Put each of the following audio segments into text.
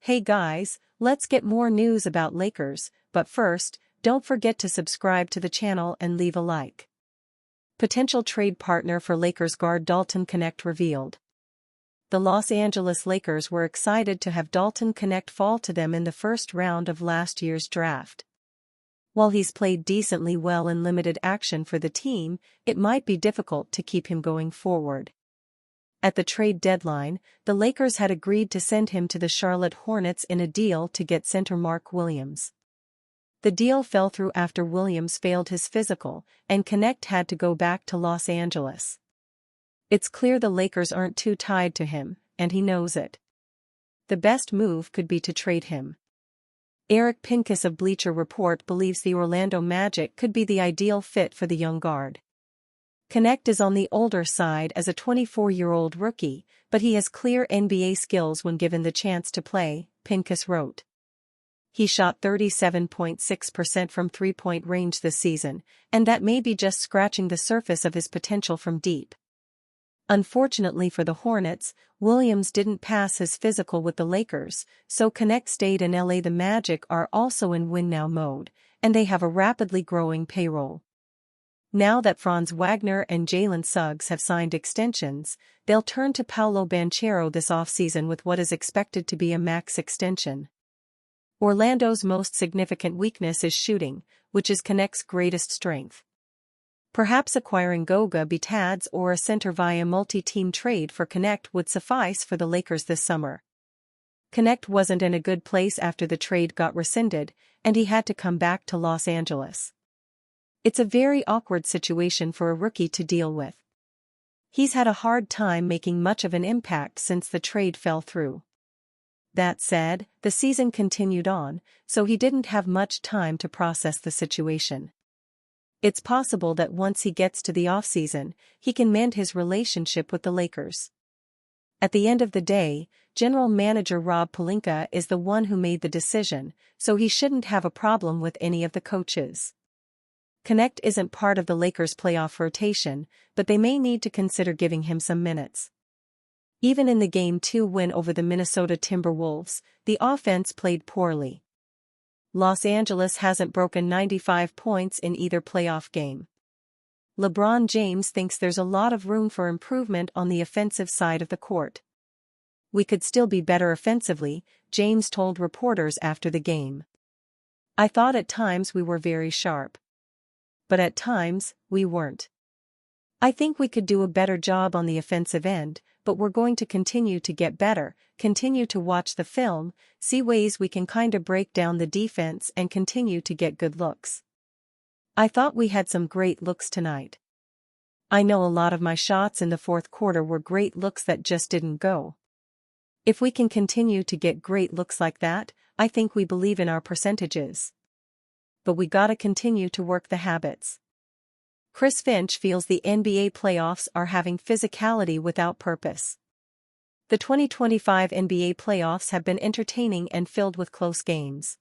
Hey guys, let's get more news about Lakers, but first, don't forget to subscribe to the channel and leave a like. Potential trade partner for Lakers guard Dalton Knecht revealed. The Los Angeles Lakers were excited to have Dalton Knecht fall to them in the first round of last year's draft. While he's played decently well in limited action for the team, it might be difficult to keep him going forward. At the trade deadline, the Lakers had agreed to send him to the Charlotte Hornets in a deal to get center Mark Williams. The deal fell through after Williams failed his physical, and Knecht had to go back to Los Angeles. It's clear the Lakers aren't too tied to him, and he knows it. The best move could be to trade him. Eric Pincus of Bleacher Report believes the Orlando Magic could be the ideal fit for the young guard. Knecht is on the older side as a 24-year-old rookie, but he has clear NBA skills when given the chance to play, Pincus wrote. He shot 37.6% from three-point range this season, and that may be just scratching the surface of his potential from deep. Unfortunately for the Hornets, Williams didn't pass his physical with the Lakers, so Knecht stayed in LA. The Magic are also in win-now mode, and they have a rapidly growing payroll. Now that Franz Wagner and Jalen Suggs have signed extensions, they'll turn to Paolo Banchero this offseason with what is expected to be a max extension. Orlando's most significant weakness is shooting, which is Knecht's greatest strength. Perhaps acquiring Goga Bitadze or a center via multi-team trade for Knecht would suffice for the Lakers this summer. Knecht wasn't in a good place after the trade got rescinded, and he had to come back to Los Angeles. It's a very awkward situation for a rookie to deal with. He's had a hard time making much of an impact since the trade fell through. That said, the season continued on, so he didn't have much time to process the situation. It's possible that once he gets to the offseason, he can mend his relationship with the Lakers. At the end of the day, General Manager Rob Pelinka is the one who made the decision, so he shouldn't have a problem with any of the coaches. Knecht isn't part of the Lakers' playoff rotation, but they may need to consider giving him some minutes. Even in the Game 2 win over the Minnesota Timberwolves, the offense played poorly. Los Angeles hasn't broken 95 points in either playoff game. LeBron James thinks there's a lot of room for improvement on the offensive side of the court. "We could still be better offensively," James told reporters after the game. "I thought at times we were very sharp. But at times, we weren't. I think we could do a better job on the offensive end, but we're going to continue to get better, continue to watch the film, see ways we can kinda break down the defense and continue to get good looks. I thought we had some great looks tonight. I know a lot of my shots in the fourth quarter were great looks that just didn't go. If we can continue to get great looks like that, I think we believe in our percentages. But we gotta continue to work the habits." Chris Finch feels the NBA playoffs are having physicality without purpose. The 2025 NBA playoffs have been entertaining and filled with close games.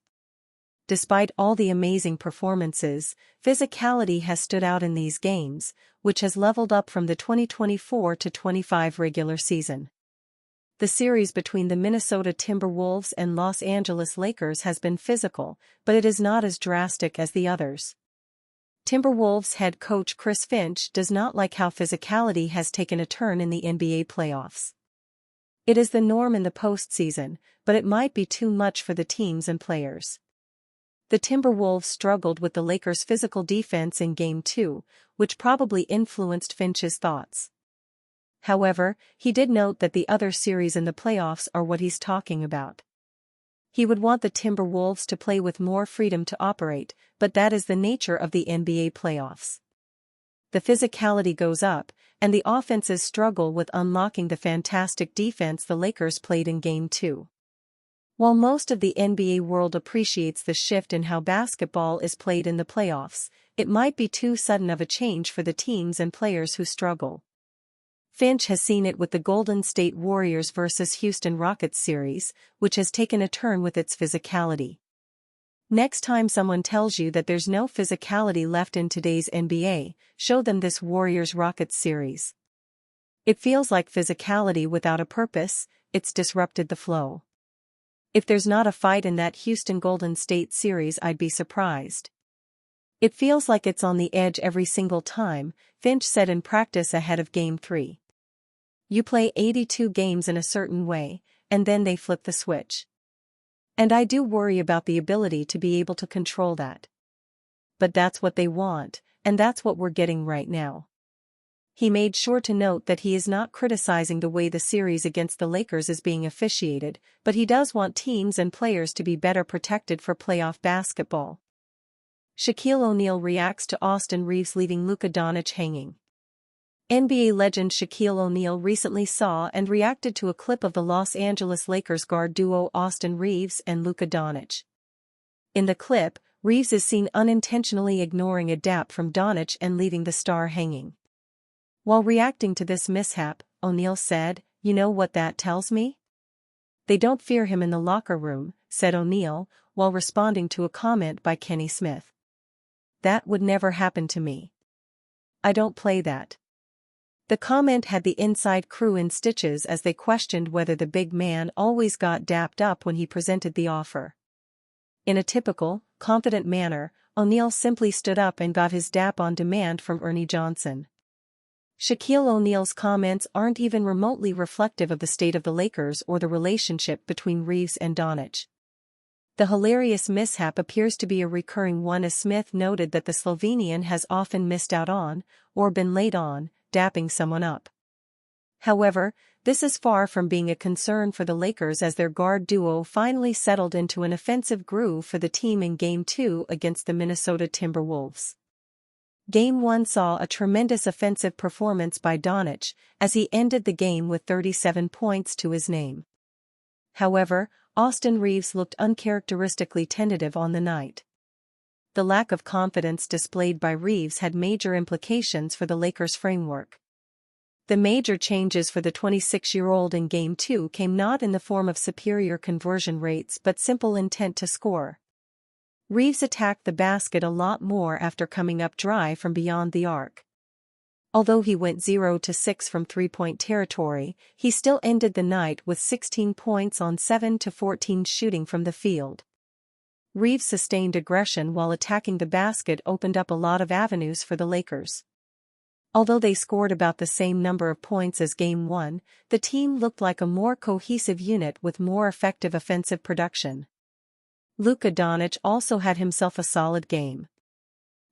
Despite all the amazing performances, physicality has stood out in these games, which has leveled up from the 2024-25 regular season. The series between the Minnesota Timberwolves and Los Angeles Lakers has been physical, but it is not as drastic as the others. Timberwolves head coach Chris Finch does not like how physicality has taken a turn in the NBA playoffs. It is the norm in the postseason, but it might be too much for the teams and players. The Timberwolves struggled with the Lakers' physical defense in Game 2, which probably influenced Finch's thoughts. However, he did note that the other series in the playoffs are what he's talking about. He would want the Timberwolves to play with more freedom to operate, but that is the nature of the NBA playoffs. The physicality goes up, and the offenses struggle with unlocking the fantastic defense the Lakers played in Game 2. While most of the NBA world appreciates the shift in how basketball is played in the playoffs, it might be too sudden of a change for the teams and players who struggle. Finch has seen it with the Golden State Warriors vs. Houston Rockets series, which has taken a turn with its physicality. Next time someone tells you that there's no physicality left in today's NBA, show them this Warriors-Rockets series. It feels like physicality without a purpose, it's disrupted the flow. If there's not a fight in that Houston Golden State series, I'd be surprised. It feels like it's on the edge every single time, Finch said in practice ahead of Game 3. You play 82 games in a certain way, and then they flip the switch. And I do worry about the ability to be able to control that. But that's what they want, and that's what we're getting right now. He made sure to note that he is not criticizing the way the series against the Lakers is being officiated, but he does want teams and players to be better protected for playoff basketball. Shaquille O'Neal reacts to Austin Reaves leaving Luka Doncic hanging. NBA legend Shaquille O'Neal recently saw and reacted to a clip of the Los Angeles Lakers guard duo Austin Reaves and Luka Doncic. In the clip, Reaves is seen unintentionally ignoring a dap from Doncic and leaving the star hanging. While reacting to this mishap, O'Neal said, "You know what that tells me? They don't fear him in the locker room," said O'Neal, while responding to a comment by Kenny Smith. "That would never happen to me. I don't play that." The comment had the inside crew in stitches as they questioned whether the big man always got dapped up when he presented the offer. In a typical, confident manner, O'Neal simply stood up and got his dap on demand from Ernie Johnson. Shaquille O'Neal's comments aren't even remotely reflective of the state of the Lakers or the relationship between Reaves and Doncic. The hilarious mishap appears to be a recurring one, as Smith noted that the Slovenian has often missed out on, or been late on, dapping someone up. However, this is far from being a concern for the Lakers, as their guard duo finally settled into an offensive groove for the team in Game 2 against the Minnesota Timberwolves. Game 1 saw a tremendous offensive performance by Doncic, as he ended the game with 37 points to his name. However, Austin Reaves looked uncharacteristically tentative on the night. The lack of confidence displayed by Reaves had major implications for the Lakers' framework. The major changes for the 26-year-old in Game 2 came not in the form of superior conversion rates but simple intent to score. Reaves attacked the basket a lot more after coming up dry from beyond the arc. Although he went 0-6 from three-point territory, he still ended the night with 16 points on 7-14 shooting from the field. Reaves' sustained aggression while attacking the basket opened up a lot of avenues for the Lakers. Although they scored about the same number of points as Game 1, the team looked like a more cohesive unit with more effective offensive production. Luka Doncic also had himself a solid game.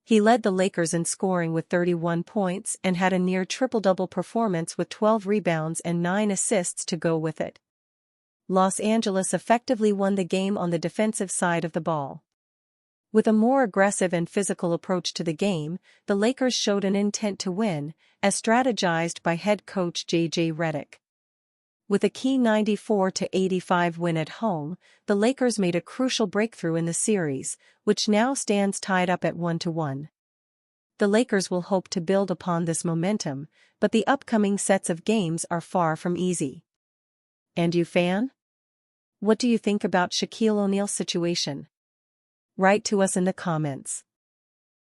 He led the Lakers in scoring with 31 points and had a near triple-double performance with 12 rebounds and 9 assists to go with it. Los Angeles effectively won the game on the defensive side of the ball. With a more aggressive and physical approach to the game, the Lakers showed an intent to win, as strategized by head coach J.J. Redick. With a key 94-85 win at home, the Lakers made a crucial breakthrough in the series, which now stands tied up at 1-1. The Lakers will hope to build upon this momentum, but the upcoming sets of games are far from easy. And you, fan? What do you think about Shaquille O'Neal's situation? Write to us in the comments.